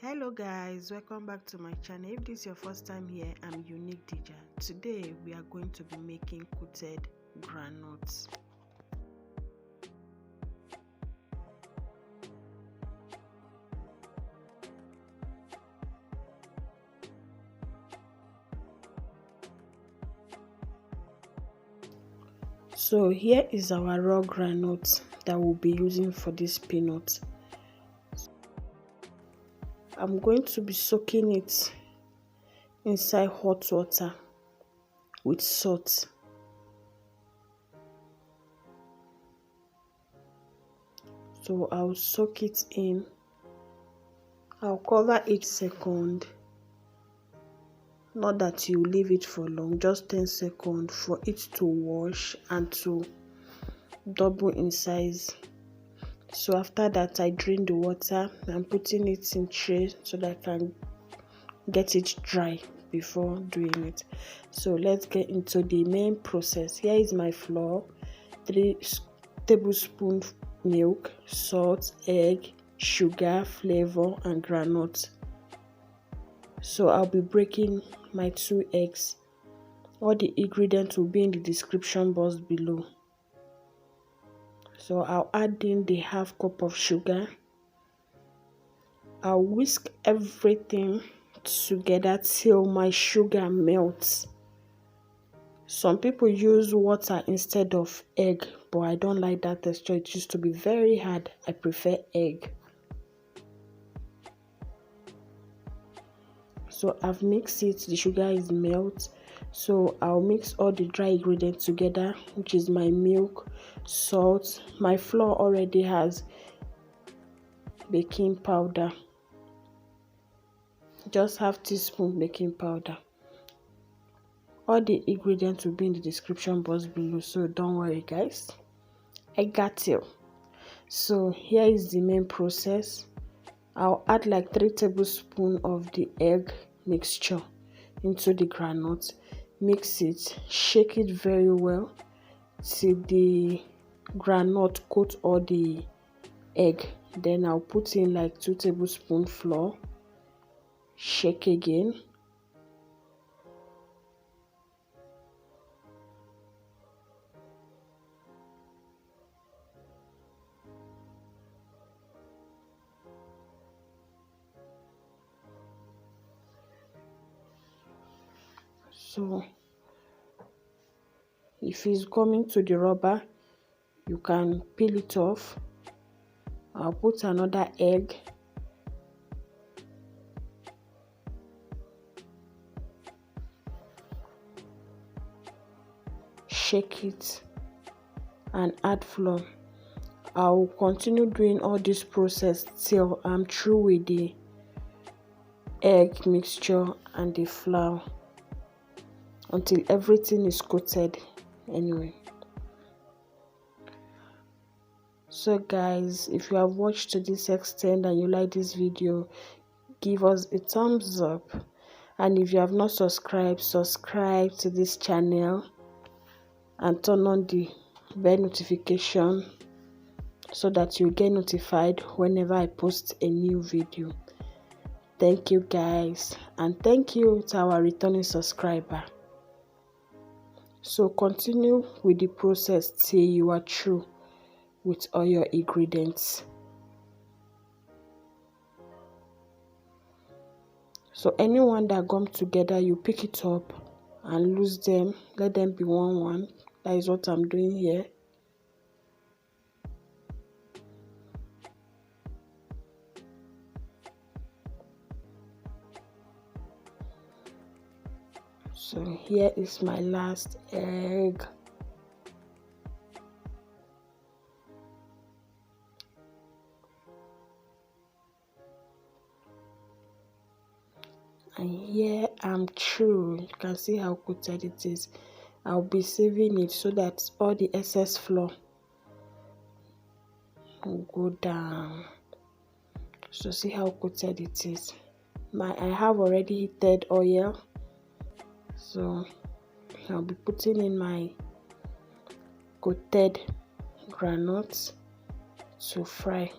Hello guys, welcome back to my channel. If this is your first time here, I'm Unique Dija. Today we are going to be making coated groundnuts. So here is our raw groundnut that we'll be using for this peanut. I'm going to be soaking it inside hot water with salt. So I'll soak it in. I'll cover each second. Not that you leave it for long, just 10 seconds for it to wash and to double in size. So after that, I drain the water. I'm putting it in tray so that I can get it dry before doing it. So let's get into the main process. Here is my flour, 3 tablespoons milk, salt, egg, sugar, flavor, and groundnut. So I'll be breaking my 2 eggs. All the ingredients will be in the description box below. So I'll add in the half cup of sugar. I'll whisk everything together till my sugar melts. Some people use water instead of egg, but I don't like that texture. It used to be very hard. I prefer egg. So I've mixed it, the sugar is melt. So I'll mix all the dry ingredients together, which is my milk, salt. My flour already has baking powder, just half teaspoon baking powder. All the ingredients will be in the description box below, so don't worry guys, I got you. So here is the main process. I'll add like 3 tablespoons of the egg mixture into the groundnut. Mix it, shake it very well till the groundnut coat all the egg. Then I'll put in like 2 tablespoons flour, shake again. So if it's coming to the rubber, you can peel it off. I'll put another egg. Shake it and add flour. I'll continue doing all this process till I'm through with the egg mixture and the flour, until everything is coated anyway. So guys, if you have watched to this extent and you like this video, give us a thumbs up, and if you have not subscribed, subscribe to this channel and turn on the bell notification so that you get notified whenever I post a new video. Thank you guys, and thank you to our returning subscriber. So continue with the process till you are through with all your ingredients. So anyone that gum together, you pick it up and lose them, let them be one. That is what I'm doing here. So here is my last egg. And here I'm through. You can see how coated it is. I'll be saving it so that all the excess flour will go down. So see how coated it is. I have already heated oil, so I'll be putting in my coated groundnuts to fry.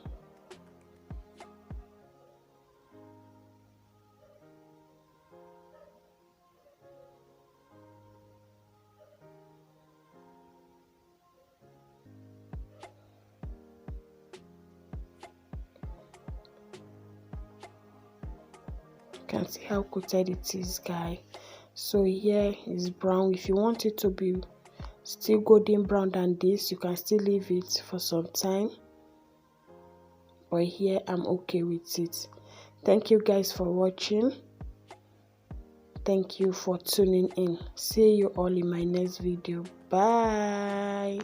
can see how coated it is, guys. So here is brown. If you want it to be still golden brown than this, you can still leave it for some time, but here I'm okay with it. Thank you guys for watching. Thank you for tuning in. See you all in my next video. Bye.